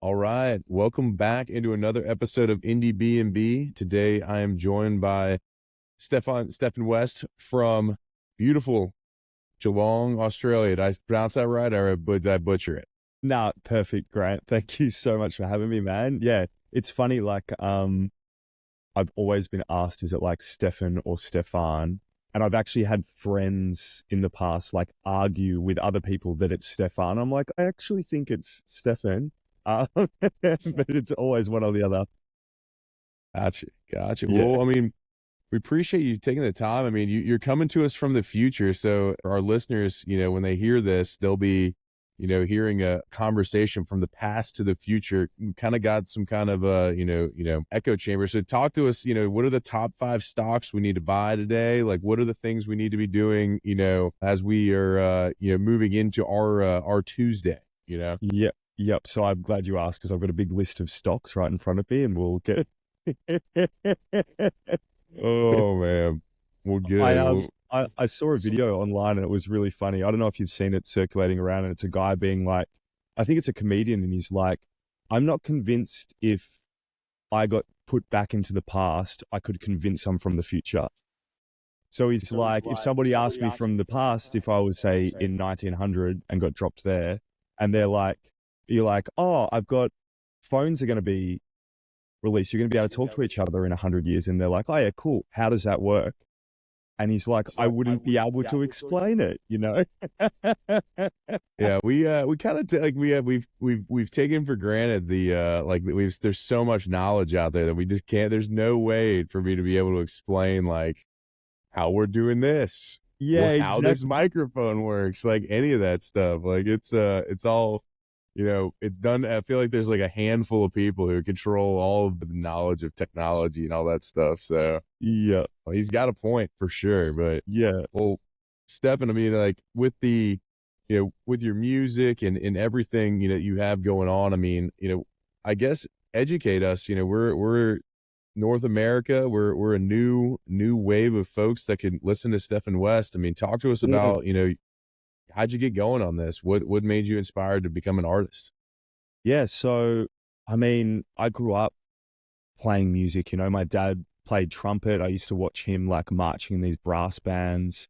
All right. Welcome back into another episode of Indiebnb. Today I am joined by Stefan West from beautiful Geelong, Australia. Did I pronounce that right, or did I butcher it? Nah, perfect, Grant. Thank you so much for having me, man. Yeah, it's funny, I've always been asked, is it like Stefan or Stefan? And I've actually had friends in the past like argue with other people that it's Stefan. I'm like, I actually think it's Stefan. But it's always one or the other. Gotcha. Yeah. Well, I mean, we appreciate you taking the time. I mean, you're coming to us from the future. So our listeners, when they hear this, they'll be, hearing a conversation from the past to the future. We kind of got some kind of echo chamber. So talk to us, what are the top 5 stocks we need to buy today? Like, what are the things we need to be doing, as we are, moving into our Tuesday, Yep. So I'm glad you asked because I've got a big list of stocks right in front of me and we'll get. Oh man. Well, I good. Well, I saw a video online and it was really funny. I don't know if you've seen it circulating around, and it's a guy being like, I think it's a comedian, and he's like, I'm not convinced if I got put back into the past, I could convince I'm from the future. So he's like, if somebody asked me from the past, if I was, say, in 1900 and got dropped there, and you're like, oh, I've got phones are going to be released. You're going to be able to talk to each other in 100 years. And they're like, oh, yeah, cool. How does that work? And he's like, I wouldn't be able to explain it, yeah, we kind of we've taken for granted the there's so much knowledge out there that we just can't. There's no way for me to be able to explain like how we're doing this, Yeah, how this exactly. microphone works, like any of that stuff. Like it's all, it's done. I feel like there's like a handful of people who control all of the knowledge of technology and all that stuff. So Yeah, well, he's got a point for sure. But yeah. well, Stefan, I mean, like with the, with your music and everything, you have going on. I mean, I guess educate us. We're North America. We're a new wave of folks that can listen to Stefan West. I mean, talk to us Mm. about, how'd you get going on this? What made you inspired to become an artist? Yeah, so, I mean, I grew up playing music, my dad played trumpet. I used to watch him like marching in these brass bands.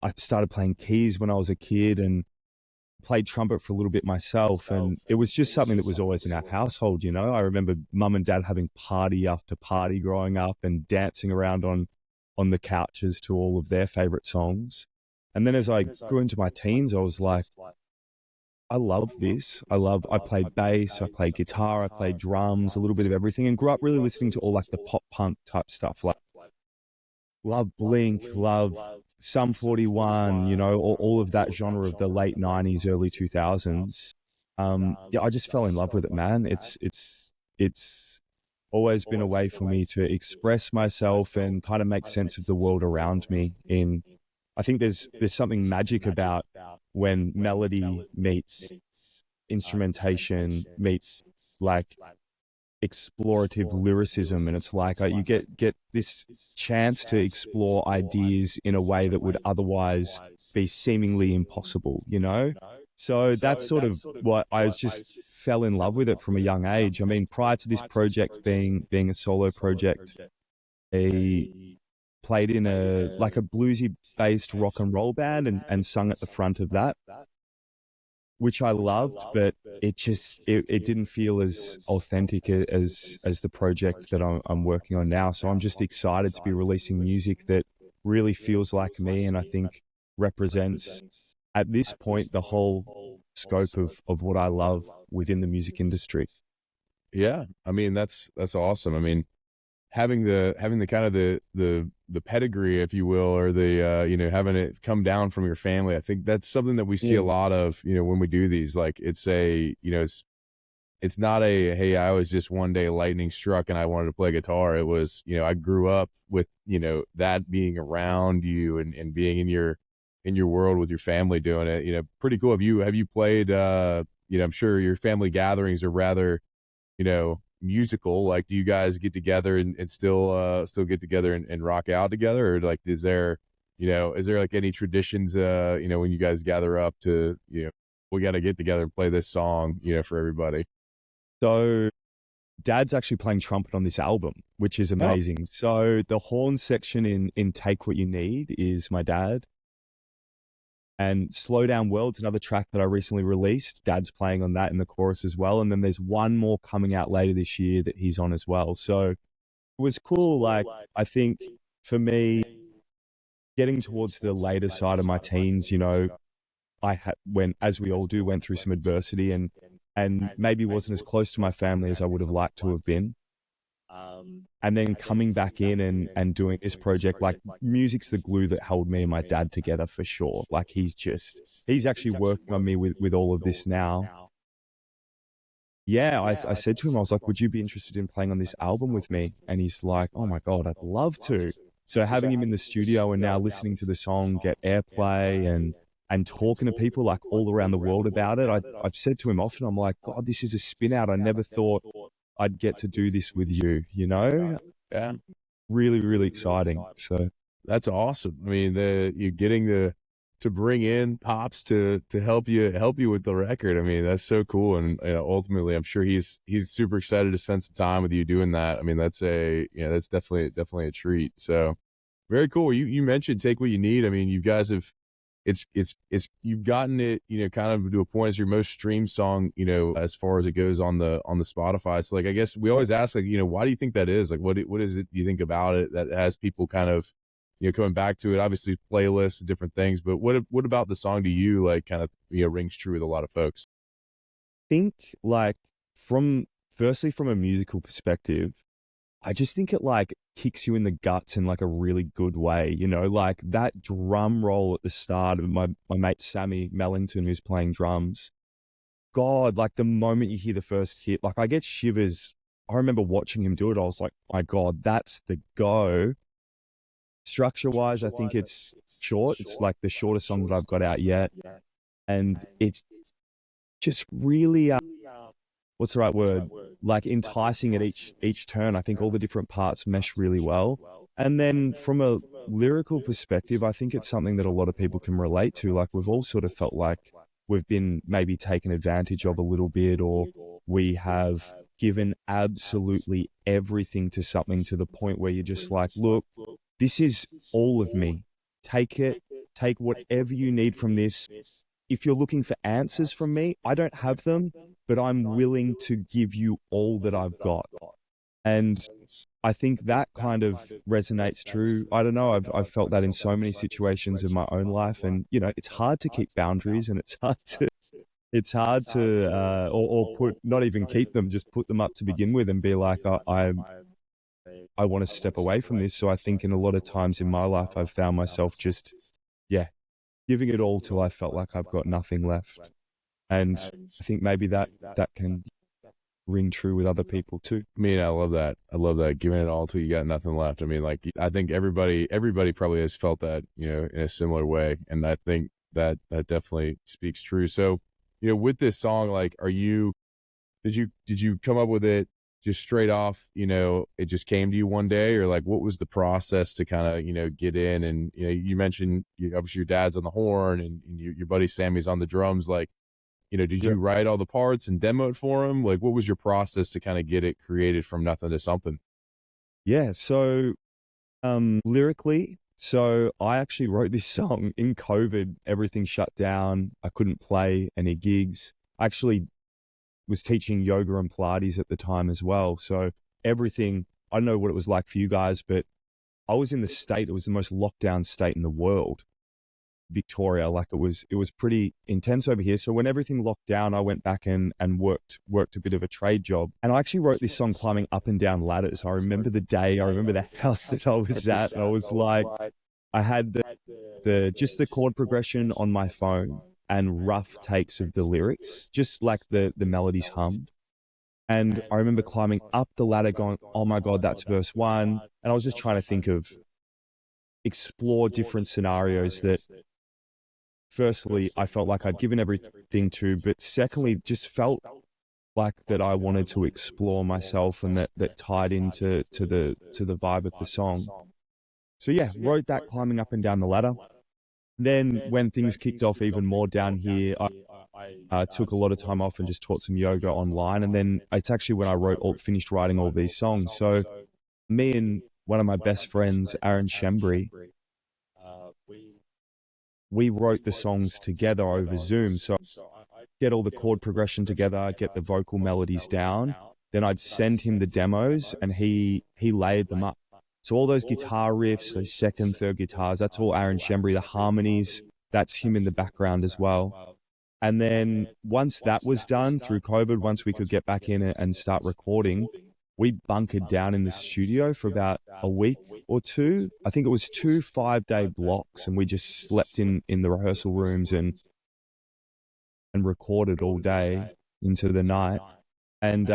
I started playing keys when I was a kid and played trumpet for a little bit myself. And it was just something that was always in our household, I remember mum and dad having party after party growing up and dancing around on the couches to all of their favorite songs. And then as I grew into my teens, I was like, I love this. I played bass, I played guitar, I played drums, a little bit of everything, and grew up really listening to all like the pop punk type stuff. Like, love Blink, love Sum 41, all of that genre of the late 90s, early 2000s. Yeah, I just fell in love with it, man. It's always been a way for me to express myself and kind of make sense of the world around me. I think there's something magic about when melody meets instrumentation meets like explorative lyricism, and it's like you get this chance to explore ideas in a way that would otherwise be seemingly impossible, so that's sort of what I just fell in love with it from a young age. I mean, prior to this project being a solo project, I played in a bluesy based rock and roll band and sung at the front of that, which I loved, but it didn't feel as authentic as the project that I'm working on now. So I'm just excited to be releasing music that really feels like me, and I think represents at this point the whole scope of what I love within the music industry. Yeah, I mean that's awesome. I mean, having the kind of the pedigree, if you will, or the having it come down from your family. I think that's something that we see a Mm. lot of, when we do these. Like it's a, it's not a, hey, I was just one day lightning struck and I wanted to play guitar. It was, I grew up with, that being around you and being in your world with your family doing it. Pretty cool. Have you played I'm sure your family gatherings are rather, musical. Like, do you guys get together and still get together and rock out together? Or like, is there like any traditions, when you guys gather up to, we got to get together and play this song, for everybody? So Dad's actually playing trumpet on this album, which is Oh, amazing. So the horn section in Take What You Need is my dad. And Slow Down World's another track that I recently released. Dad's playing on that in the chorus as well. And then there's one more coming out later this year that he's on as well. So it was cool. Like, I think for me, getting towards the later side of my teens, I had as we all do, went through some adversity and maybe wasn't as close to my family as I would have liked to have been. And then coming back in and doing this project, like music's the glue that held me and my dad together for sure. Like he's actually working on me with all of this now. Yeah, I said to him, I was like, would you be interested in playing on this album with me? And he's like, oh my God, I'd love to. So having him in the studio and now listening to the song get airplay and talking to people like all around the world about it, I've said to him often, I'm like, God, this is a spin out. I never thought I'd get to do this with you, yeah. Really, really exciting. So That's awesome. I mean, you're getting to bring in Pops to help you with the record. I mean, that's so cool. And ultimately, I'm sure he's super excited to spend some time with you doing that. I mean, that's definitely a treat. So very cool. You mentioned Take What You Need. I mean, you guys have it's you've gotten it, kind of to a point as your most streamed song, as far as it goes on the Spotify. So like, I guess we always ask, like, why do you think that is? Like, what is it you think about it that has people kind of, coming back to it? Obviously playlists and different things, but what about the song to you, like, kind of, rings true with a lot of folks? think like firstly from a musical perspective, I just think it like kicks you in the guts in like a really good way, like that drum roll at the start of my mate Sammy Mellington who's playing drums. God, like the moment you hear the first hit, like I get shivers. I remember watching him do it. I was like, my God, that's the go. Structure wise, I think it's short. It's like the shortest song that I've got out yet. And it's just really what's the right word? Like enticing at each turn. I think all the different parts mesh really well. And then from a lyrical perspective, I think it's something that a lot of people can relate to. Like we've all sort of felt like we've been maybe taken advantage of a little bit, or we have given absolutely everything to something to the point where you're just like, look, this is all of me. Take it, take whatever you need from this. If you're looking for answers from me, I don't have them, but I'm willing to give you all that I've got. And I think that kind of resonates true. I don't know. I've felt that in so many situations in my own life, and it's hard to keep boundaries, and it's hard to or put not even keep them, just put them up to begin with, and be like, I want to step away from this. So I think in a lot of times in my life, I've found myself just yeah giving it all till I felt like I've got nothing left. And I think maybe that can ring true with other people too. I mean, I love that. I love that. Giving it all till you got nothing left. I mean, like, I think everybody probably has felt that, in a similar way. And I think that definitely speaks true. So, with this song, like, did you come up with it just straight off, it just came to you one day, or like, what was the process to kind of, get in? And, you mentioned obviously your dad's on the horn and your buddy Sammy's on the drums. Like, did Yeah. you write all the parts and demo it for him? Like, what was your process to kind of get it created from nothing to something? Yeah. So lyrically, so I actually wrote this song in COVID. Everything shut down. I couldn't play any gigs. I actually was teaching yoga and Pilates at the time as well. So everything, I don't know what it was like for you guys, but I was in the state, it was the most locked down state in the world, Victoria. Like it was pretty intense over here. So when everything locked down, I went back and worked a bit of a trade job. And I actually wrote this song climbing up and down ladders. I remember the day, I remember the house that I was at, and I was like, I had the just the chord progression on my phone and rough takes of the lyrics, just like the melodies hummed. And I remember climbing up the ladder going, oh my God, that's verse one. And I was just trying to think of explore different scenarios that firstly, I felt like I'd given everything to, but secondly, just felt like that I wanted to explore myself, and that tied into to the vibe of the song. So yeah, wrote that climbing up and down the ladder. Then when things kicked off even more down here, I took a lot of time off and just taught some yoga online. And then it's actually when I finished writing all these songs. So me and one of my best friends, Aaron Shembri, we wrote the songs together over Zoom. So get all the chord progression together, get the vocal melodies down. Then I'd send him the demos and he layered them up. So all those guitar riffs, those second, third guitars, that's all Aaron Shembri. The harmonies, that's him in the background as well. And then once that was done through COVID, once we could get back in and start recording, we bunkered down in the studio for about a week or two. I think it was 2 5-day blocks, and we just slept in the rehearsal rooms and recorded all day into the night. And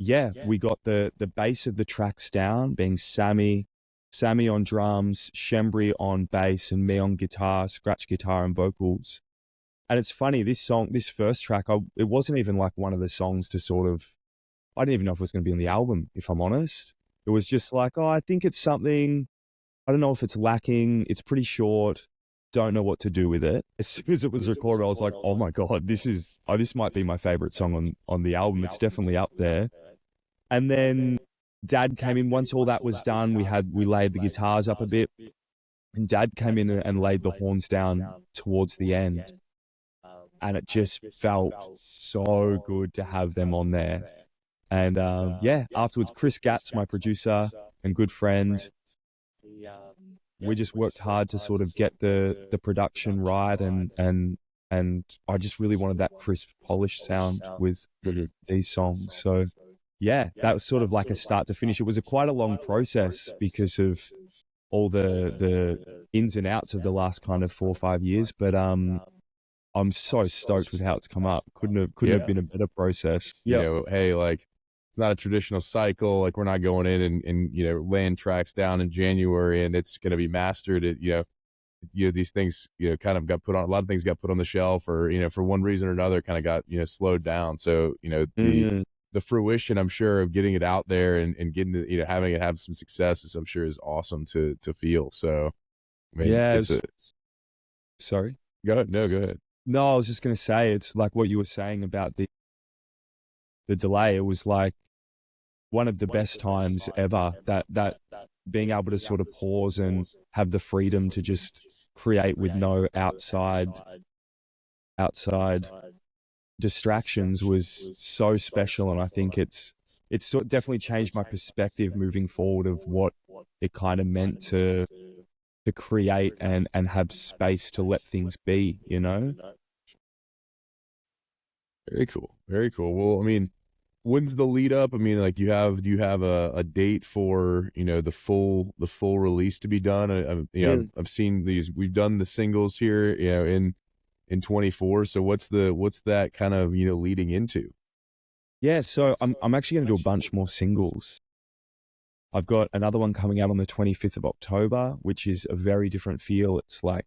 yeah, we got the bass of the tracks down, being Sammy on drums, Shembri on bass, and me on guitar, scratch guitar and vocals. And it's funny, this first track, it wasn't even like one of the songs to sort of, I didn't even know if it was going to be on the album, if I'm honest. It was just like, oh, I think it's something, I don't know if it's lacking. It's pretty short. Don't know what to do with it. As soon as it was recorded, I was like, oh my God, this might be my favorite song on the album. It's definitely up there. And then Dad came in. Once all that was done, we laid the guitars up a bit, and Dad came in and laid the horns down towards the end. And it just felt so good to have them on there. And yeah, afterwards, Chris Gatz, my producer and good friend, we just worked hard to sort of get the production right, and I just really wanted that crisp, polished sound with these songs. So yeah, that was sort of like a start to finish. It was quite a long process because of all the ins and outs of the last kind of 4 or 5 years. But I'm so stoked with how it's come up. Couldn't have been a better process. You know, hey, like, not a traditional cycle. Like, we're not going in and laying tracks down in January and it's going to be mastered. These things, kind of got put on, a lot of things got put on the shelf, or, for one reason or another, kind of got, slowed down. So, the fruition, I'm sure, of getting it out there and getting the, having it have some success, I'm sure is awesome to feel. So, I mean, yeah. Sorry. Go ahead. No, go ahead. No, I was just going to say, it's like what you were saying about the delay. It was like one of the best times ever, that being able to sort of pause and have the freedom to just create with no outside distractions was so special. And I think it's definitely changed my perspective moving forward of what it kind of meant to create and have space to let things be, Very cool. Very cool. Well, I mean, when's the lead up? I mean, like, do you have a date for, the full release to be done? I've seen these, we've done the singles here, in 24. So what's that kind of, leading into? Yeah. So I'm actually going to do a bunch more singles. I've got another one coming out on the 25th of October, which is a very different feel. It's like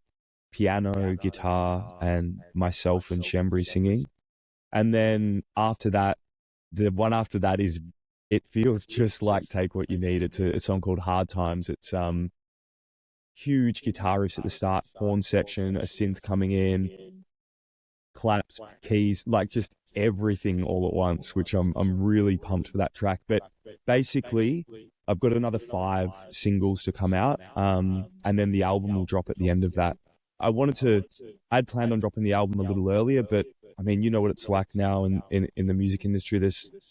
piano, guitar, and myself and Shembri singing. And then after that, the one after that it feels just like Take What You Need. It's a song called Hard Times. It's huge guitar riffs at the start, horn section, a synth coming in, claps, keys, like just everything all at once, which I'm really pumped for that track. But basically, I've got another 5 singles to come out, and then the album will drop at the end of that. I'd planned on dropping the album a little earlier, but I mean, you know what it's like now in the music industry.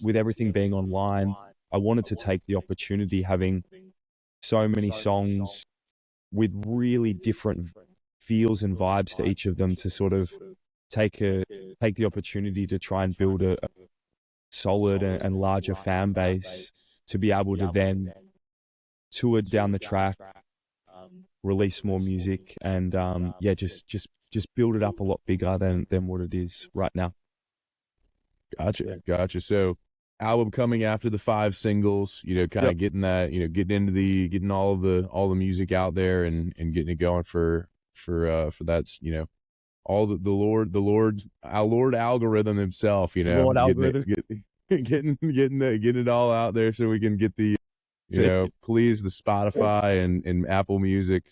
With everything being online, I wanted to take the opportunity, having so many songs with really different feels and vibes to each of them, to sort of take the opportunity to try and build a solid and larger fan base, to be able to then tour down the track, release more music, and just build it up a lot bigger than what it is right now. Gotcha. So, album coming after the 5 singles, kind of getting that, getting all the music out there and getting it going for that's, all the Lord, our Lord algorithm himself, Lord algorithm. getting it all out there so we can get the please the Spotify and Apple Music,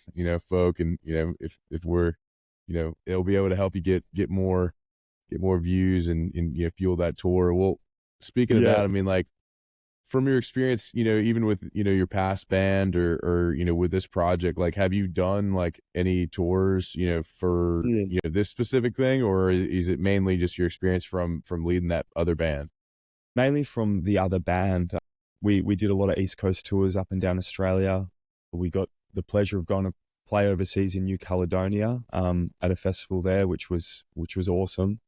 folk, and if we're, it'll be able to help you get more views and fuel that tour. Well, speaking of Yeah. that, I mean, like, from your experience, even with, your past band or, with this project, like, have you done like any tours, for, Yeah. this specific thing, or is it mainly just your experience from leading that other band? Mainly from the other band. We did a lot of East Coast tours up and down Australia. We got the pleasure of going to play overseas in New Caledonia, at a festival there, which was awesome.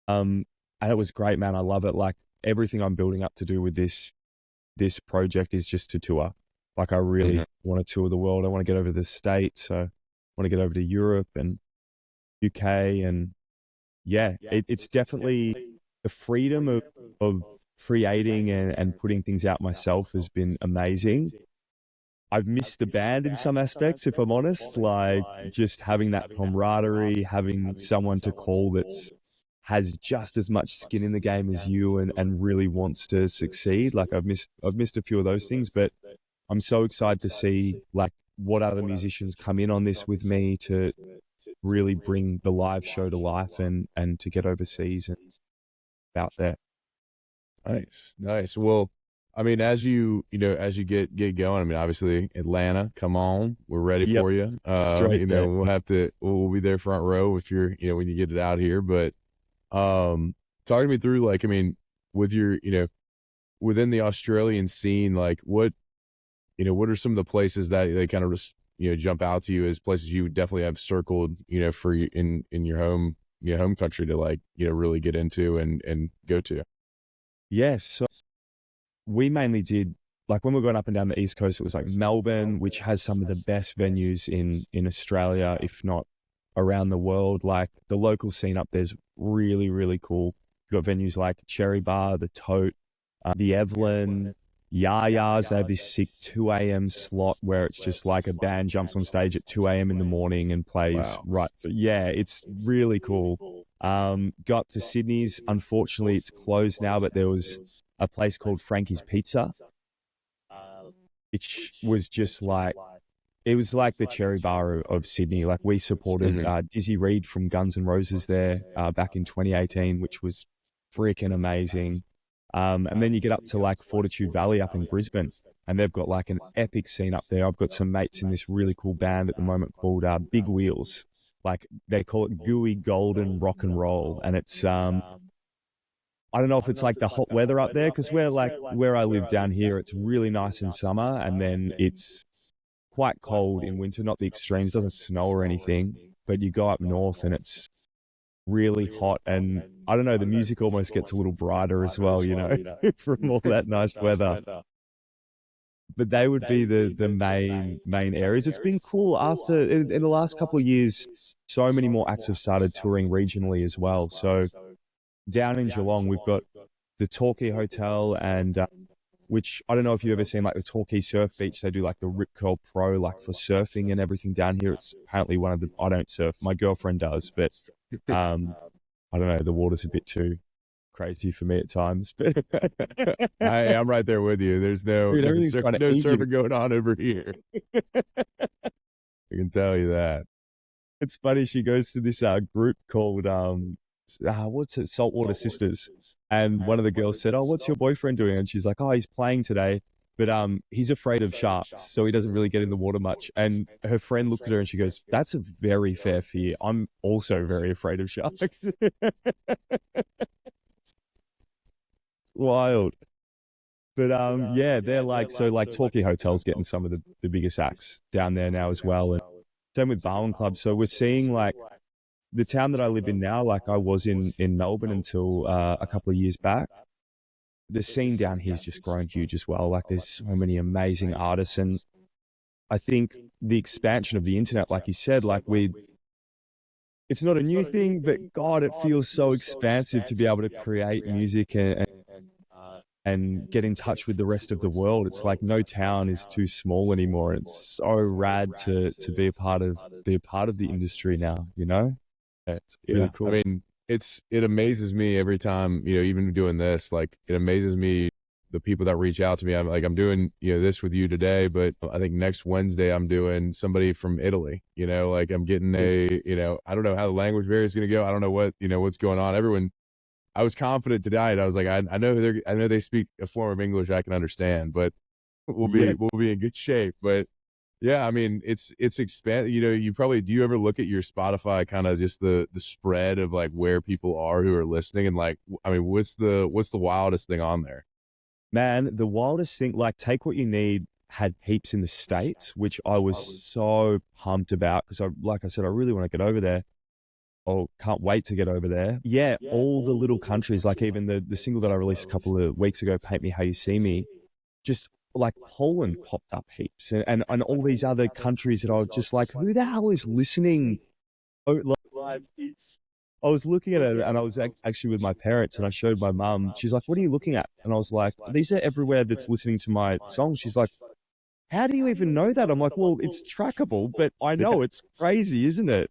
And it was great, man. I love it. Like, everything I'm building up to do with this project is just to tour. Like, I really want to tour the world. I want to get over to the States. So I want to get over to Europe and UK. And yeah, it's definitely the freedom of creating and putting things out myself has been amazing. I've missed the band in some aspects, if I'm honest, like just having that camaraderie, having someone to call that's has just as much skin in the game as you and really wants to succeed. Like, I've missed a few of those things, but I'm so excited to see like what other musicians come in on this with me to really bring the live show to life and to get overseas and out there. Nice. Well, I mean, as as you get going, I mean, obviously Atlanta, come on, we're ready Yep. for you. Straight there. We'll be there front row if you're, when you get it out here. But talk me through, like, I mean, with your, within the Australian scene, like, what are some of the places that they kind of just, jump out to you as places you definitely have circled, for you in your home country to, like, really get into and go to? Yes. So we mainly did, like, when we're going up and down the East Coast, it was like Melbourne, which has some of the best venues in Australia, if not around the world. Like, the local scene up there's really, really cool. You've got venues like Cherry Bar, the Tote, the Evelyn, Yaya's. They have this sick 2 a.m. slot where it's just like a band jumps on stage at 2 a.m. in the morning and plays. Wow. Right. So, yeah, it's really cool. Go up to Sydney's. Unfortunately, it's closed now, but there was a place called Frankie's Pizza, which was just like, it was like the Cherry Bar of Sydney. Like, we supported Dizzy Reed from Guns N' Roses there back in 2018, which was freaking amazing. And then you get up to like Fortitude Valley up in Brisbane, and they've got like an epic scene up there. I've got some mates in this really cool band at the moment called Big Wheels. Like, they call it gooey golden rock and roll, and it's I don't know if it's like the hot weather up there, because we're like, where I live down here, it's really nice in summer, and then it's quite cold in winter. Not the extremes, doesn't snow or anything, but you go up north and it's really hot, and I don't know, the music almost gets a little brighter as well, from all that nice weather. But they would be the main areas. It's been cool after in the last couple of years. So many more acts have started touring regionally as well. So down in Geelong, we've got the Torquay Hotel, and which, I don't know if you've ever seen like the Torquay Surf Beach. They do like the Rip Curl Pro, like for surfing and everything down here. It's apparently one of the, I don't surf, my girlfriend does, but I don't know, the water's a bit too crazy for me at times. But I'm right there with you. There's no dude, everything's trying to no eat you. surfing going on over here. I can tell you that. It's funny, she goes to this group called what's it, Saltwater Sisters, and one of the girls said, "Oh, what's your boyfriend doing?" And she's like, "Oh, he's playing today, but he's afraid of sharks, so he doesn't really get in the water much." And her friend looked at her and she goes, "That's a very fair fear. I'm also very afraid of sharks." Wild. But yeah, they're like, so like Torquay Hotel's getting some of the biggest acts down there now as well, and same with Barwon Club. So we're seeing like the town that I live in now, like I was in Melbourne until a couple of years back. The scene down here's just grown huge as well. Like, there's so many amazing artists, and I think the expansion of the internet, like you said, like it's not a new thing, but God, it feels so expansive to be able to create music and get in touch with the rest of the world. It's like no town is too small anymore. It's so rad to be a part of the industry now, Yeah, it's really cool. I mean, it amazes me every time, even doing this, like, it amazes me the people that reach out to me. I'm doing, this with you today, but I think next Wednesday I'm doing somebody from Italy, like I'm getting I don't know how the language barrier is going to go. I don't know what's going on. I was confident tonight. I was like, I know they speak a form of English I can understand, but we'll be in good shape. But yeah, I mean, it's expand. Do you ever look at your Spotify, kind of just the spread of like where people are who are listening, and like, I mean, what's the wildest thing on there? Man, the wildest thing, like Take What You Need had heaps in the States, which I was so pumped about because like I said, I really want to get over there. Oh, can't wait to get over there. Yeah, all the little countries, like even the single that I released a couple of weeks ago, Paint Me How You See Me, just like Poland popped up heaps and all these other countries that I was just like, who the hell is listening? Oh, like, I was looking at it and I was actually with my parents and I showed my mum. She's like, what are you looking at? And I was like, these are everywhere that's listening to my songs. She's like, how do you even know that? I'm like, well, it's trackable, but I know it's crazy, isn't it?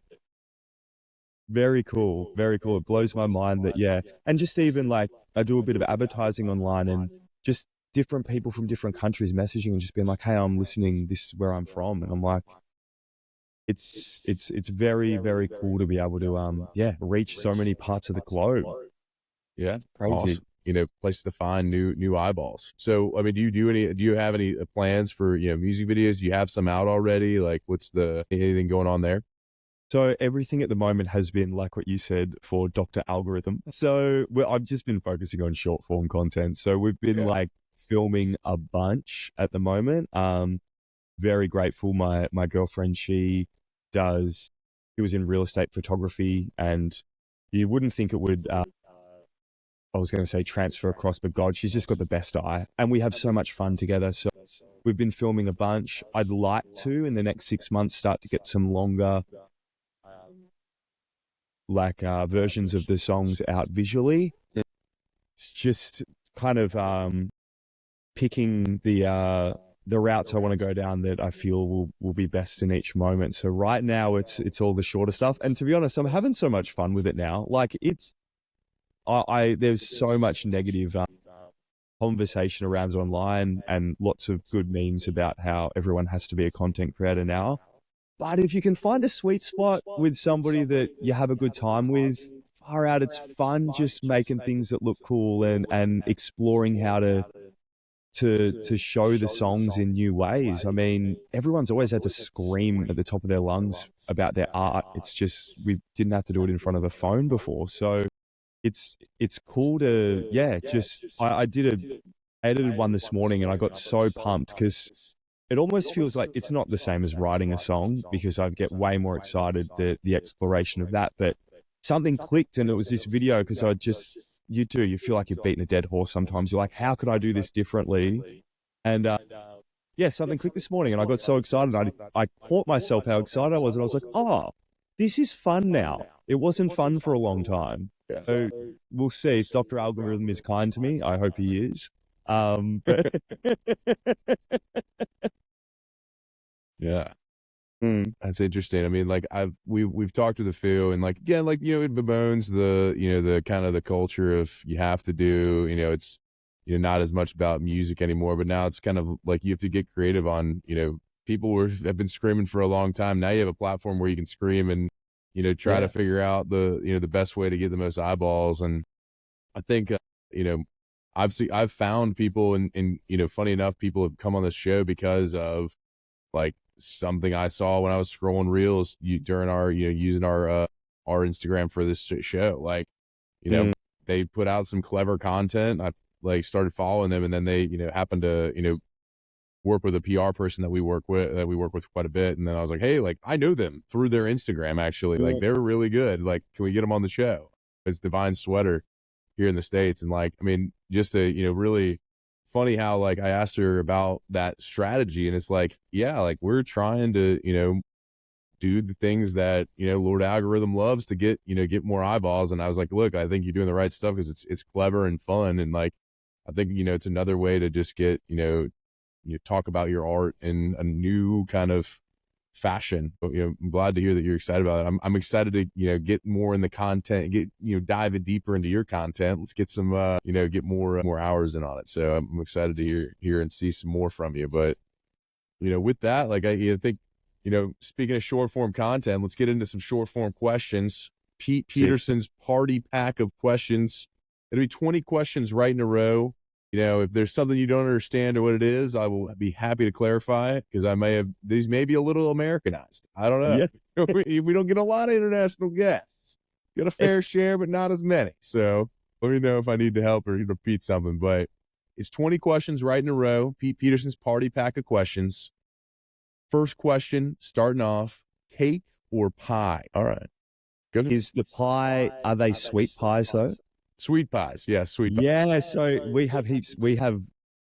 Very cool. Very cool. It blows my mind that, yeah. And just even like, I do a bit of advertising online and just different people from different countries messaging and just being like, hey, I'm listening. This is where I'm from. And I'm like, it's very, very cool to be able to, reach so many parts of the globe. Yeah. Crazy. Awesome. Places to find new eyeballs. So, I mean, do you have any plans for, music videos? Do you have some out already? Like, what's anything going on there? So everything at the moment has been like what you said for Dr. Algorithm. So I've just been focusing on short form content. So we've been like filming a bunch at the moment. Very grateful. My girlfriend, she was in real estate photography, and you wouldn't think it would, I was going to say transfer across, but God, she's just got the best eye. And we have so much fun together. So we've been filming a bunch. I'd like to, in the next 6 months, start to get some longer versions of the songs out visually. It's just kind of picking the routes I want to go down that I feel will be best in each moment. So right now it's all the shorter stuff, and to be honest, I'm having so much fun with it now. Like there's so much negative conversation around online and lots of good memes about how everyone has to be a content creator now. But if you can find a sweet spot with somebody that you have a good time with, far out, it's fun just making things that look cool and exploring how to show the songs in new ways. I mean, everyone's always had to scream at the top of their lungs about their art. It's just we didn't have to do it in front of a phone before. So it's cool to, I edited one this morning and I got so pumped because it almost feels like it's not the same as writing a song because I get way more excited the exploration of that. But something clicked and it was this video because you feel like you've beaten a dead horse sometimes. You're like, how could I do this differently? And something clicked this morning and I got so excited. I caught myself how excited I was and I was like, oh, this is fun now. It wasn't fun for a long time. So we'll see if Dr. Algorithm is kind to me. I hope he is. But yeah. That's interesting. I mean, like we've talked to the few and like, again, like, it bemoans the kind of the culture of you have to do, it's, not as much about music anymore, but now it's kind of like you have to get creative on, people have been screaming for a long time. Now you have a platform where you can scream and, try to figure out the best way to get the most eyeballs. And I think, I've found people and, funny enough, people have come on this show because of like something I saw when I was scrolling reels during our, using our Instagram for this show. Like, they put out some clever content. I like started following them and then they, happened to, work with a PR person that we work with quite a bit. And then I was like, hey, like I know them through their Instagram, actually. Like they're really good. Like, can we get them on the show? It's Divine Sweater here in the States. And like, I mean, just a, really funny how like I asked her about that strategy and it's like, yeah, like we're trying to, do the things that, Lord Algorithm loves to get more eyeballs. And I was like, look, I think you're doing the right stuff because it's clever and fun. And like, I think, it's another way to just get, you talk about your art in a new kind of fashion. But, I'm glad to hear that you're excited about it. I'm excited to, get more in the content, dive in deeper into your content. Let's get some, get more hours in on it. So I'm excited to hear and see some more from you. But, with that, like I think, speaking of short form content, let's get into some short form questions. Pete Peterson's party pack of questions. It'll be 20 questions right in a row. If there's something you don't understand or what it is, I will be happy to clarify it, because these may be a little Americanized. I don't know. Yeah. We don't get a lot of international guests. Get a fair share, but not as many. So let me know if I need to help or repeat something. But it's 20 questions right in a row. Pete Peterson's party pack of questions. First question, starting off, cake or pie? All right. Good. Is the pie, are they sweet pies though? Sweet pies. Yeah, sweet pies. Yeah, so we have heaps. We have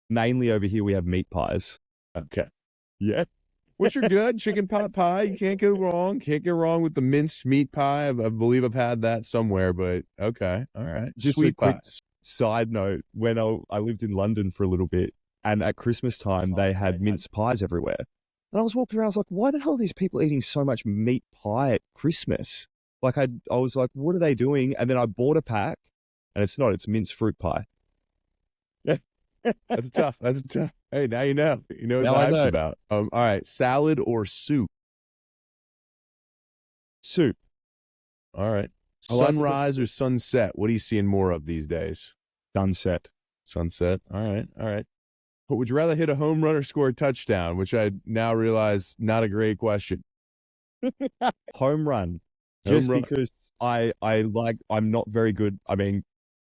mainly over here, we have meat pies. Okay. Yeah. Which are good. Chicken pot pie. You can't go wrong. Can't go wrong with the minced meat pie. I believe I've had that somewhere, but okay. All right. Just sweet a quick pies. side note, when I lived in London for a little bit, and at Christmas time, they had mince pies everywhere. And I was walking around, I was like, why the hell are these people eating so much meat pie at Christmas? Like, I was like, what are they doing? And then I bought a pack, and it's minced fruit pie. Yeah. That's tough. Hey, now you know. You know what Now I life's know. about. All right. Salad or soup? Soup. All right. I like Sunrise or sunset? What are you seeing more of these days? Sunset. Sunset. All right. But would you rather hit a home run or score a touchdown? Which I now realize not a great question. Home run. Home Just run. because I'm not very good. I mean,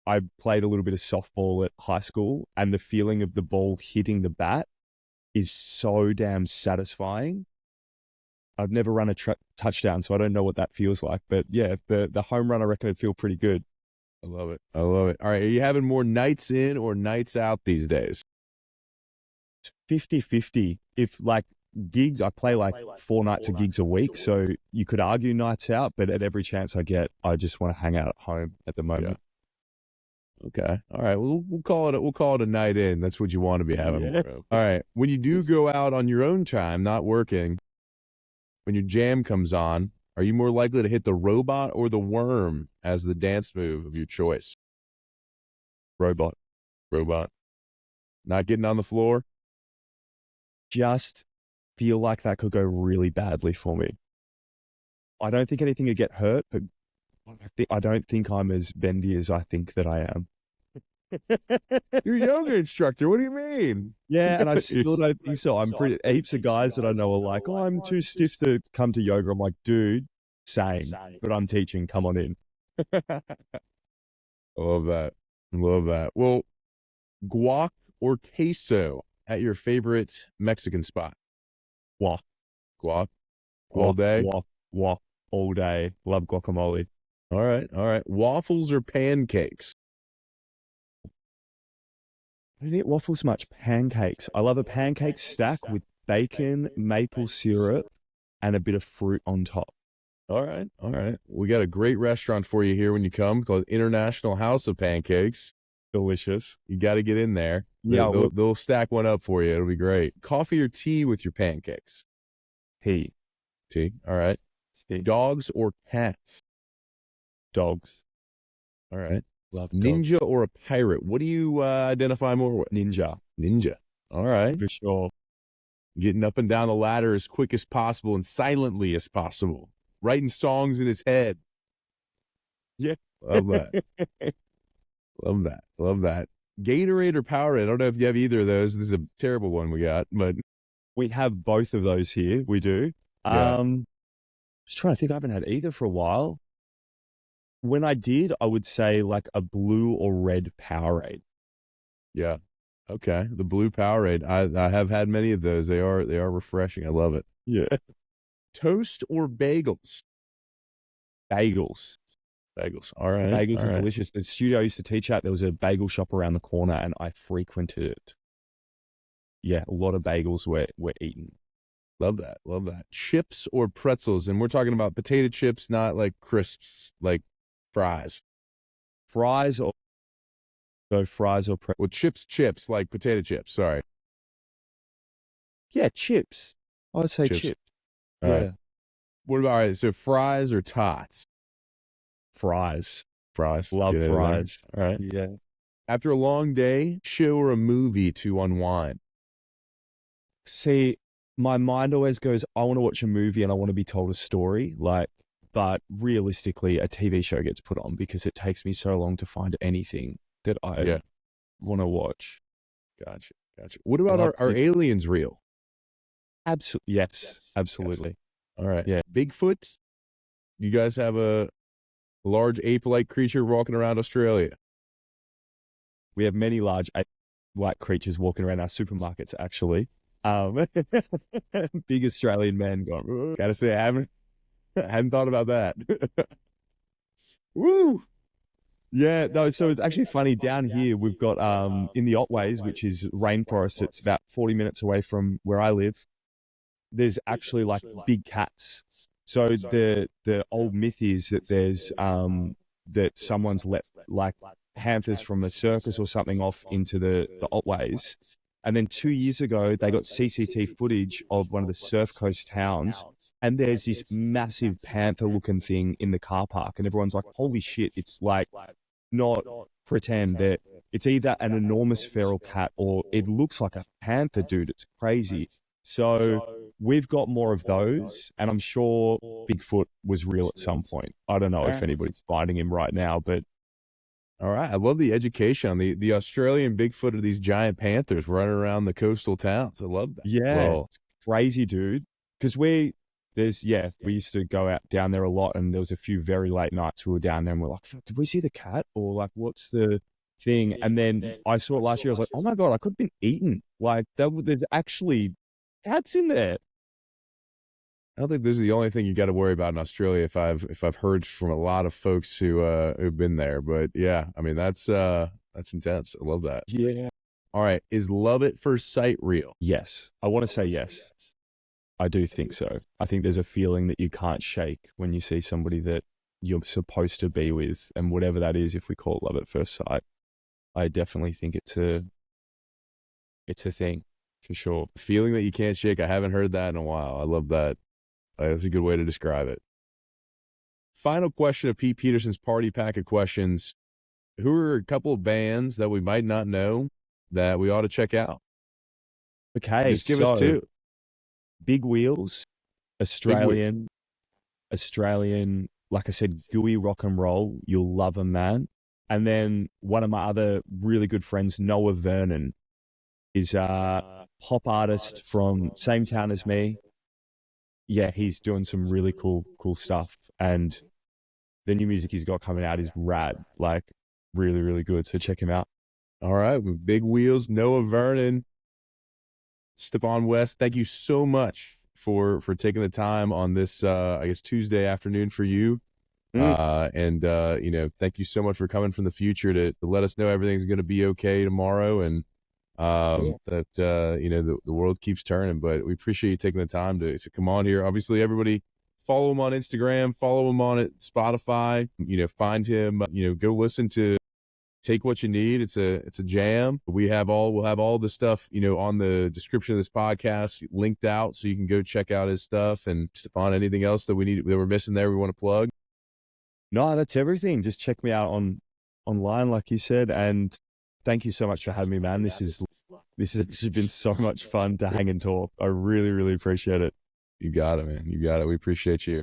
I played a little bit of softball at high school, and the feeling of the ball hitting the bat is so damn satisfying. I've never run a touchdown, so I don't know what that feels like. But yeah, the home run, I reckon it'd feel pretty good. I love it. All right. Are you having more nights in or nights out these days? It's 50-50. If like gigs, I play like 4 nights of gigs a week, so you could argue nights out, but at every chance I get, I just want to hang out at home at the moment. Yeah. Okay. All right. We'll call it a night in. That's what you want to be having more of. All right. When you do go out on your own time, not working, when your jam comes on, are you more likely to hit the robot or the worm as the dance move of your choice? Robot. Not getting on the floor? Just feel like that could go really badly for me. I don't think anything would get hurt, but I don't think I'm as bendy as I think that I am. You're a yoga instructor. What do you mean? Yeah, and I still don't think so. I'm pretty heaps of guys that I know are like, oh, I'm too stiff to come to yoga. I'm like, dude, same, but I'm teaching. Come on in. I love that. Well, guac or queso at your favorite Mexican spot? Guac. All day? Guac all day. Love guacamole. All right. Waffles or pancakes? I don't eat waffles much. Pancakes. I love a pancake stack with bacon, maple syrup, and a bit of fruit on top. All right. We got a great restaurant for you here when you come called International House of Pancakes. Delicious. You got to get in there. Yeah, they'll stack one up for you. It'll be great. Coffee or tea with your pancakes? Tea. All right. Tea. Dogs or cats? Dogs. All right. Love Ninja dogs. or a pirate? What do you identify more with? Ninja. All right. For sure. Getting up and down the ladder as quick as possible and silently as possible. Writing songs in his head. Yeah. Love that. Love that. Gatorade or Powerade? I don't know if you have either of those. This is a terrible one we got, but We have both of those here. We do. Yeah. Just trying to think. I haven't had either for a while. When I did, I would say like a blue or red Powerade. Yeah. Okay. The blue Powerade. I have had many of those. They are refreshing. I love it. Yeah. Toast or bagels? Bagels. All right. Bagels all are right. delicious. The studio I used to teach at, there was a bagel shop around the corner, and I frequented it. Yeah, a lot of bagels were eaten. Love that. Chips or pretzels? And we're talking about potato chips, not like crisps, like fries. Fries or pretzels. Well, chips, like potato chips. Sorry. Yeah, chips. I would say Chips. chips. All right. Yeah. What about, all right, so fries or tots? Fries. Fries. Love Get into there. fries. All right. Yeah. After a long day, show or a movie to unwind? See, my mind always goes, I want to watch a movie and I want to be told a story. But realistically, a TV show gets put on because it takes me so long to find anything that I Yeah. want to watch. Gotcha. Gotcha. What I about love are to. aliens real? Absolutely. Yes, absolutely. All right. Yeah. Bigfoot? You guys have a large ape-like creature walking around Australia? We have many large white creatures walking around our supermarkets, actually. Big Australian man going, "Ugh." Gotta say, I hadn't thought about that. Woo! Yeah, no, so it's actually funny. Down here, we've got in the Otways, which is rainforest, it's about 40 minutes away from where I live. There's actually like big cats. So the old myth is that there's that someone's let like panthers from a circus or something off into the Otways. And then 2 years ago, they got CCT footage of one of the Surf Coast towns, and there's this massive panther-looking thing in the car park, and everyone's like, "Holy shit!" It's like not pretend that it's either an enormous feral cat or it looks like a panther, dude. It's crazy. So we've got more of those, and I'm sure Bigfoot was real at some point. I don't know if anybody's finding him right now, but All right. I love the education on the Australian Bigfoot of these giant panthers running around the coastal towns. I love that. yeah, Well, it's crazy, dude. Because we used to go out down there a lot, and there was a few very late nights we were down there, and we're like, did we see the cat, or like, what's the thing? And then I saw it last year. I was like, oh my god, I could have been eaten. Like there's actually cats in there. I don't think this is the only thing you got to worry about in Australia. If I've heard from a lot of folks who've been there, but yeah, I mean that's intense. I love that. Yeah. All right, is love at first sight real? Yes, I want to say yes. I do think so. I think there's a feeling that you can't shake when you see somebody that you're supposed to be with, and whatever that is, if we call it love at first sight, I definitely think it's a thing for sure. Feeling that you can't shake. I haven't heard that in a while. I love that. That's a good way to describe it. Final question of Pete Peterson's party pack of questions. Who are a couple of bands that we might not know that we ought to check out? Okay, Just give us two. Big Wheels, Australian, like I said, gooey rock and roll. You'll love them, man. And then one of my other really good friends, Noah Vernon, is a pop artist from same town as me. Yeah, he's doing some really cool stuff. And the new music he's got coming out is rad, like really, really good. So check him out. All right, with Big Wheels, Noah Vernon, Stefan West, thank you so much for taking the time on this I guess Tuesday afternoon for you. And thank you so much for coming from the future to let us know everything's going to be okay tomorrow, and that the world keeps turning. But we appreciate you taking the time to come on here. Obviously, everybody follow him on Instagram, follow him on Spotify. Find him. Go listen to Take What You Need. It's a jam. We'll have all the stuff on the description of this podcast linked out, so you can go check out his stuff. And Stefan, anything else that we're missing there we want to plug? No, that's everything. Just check me out online, like you said. And thank you so much for having me, man. This has been so much fun to hang and talk. I really, really appreciate it. You got it, man. You got it. We appreciate you.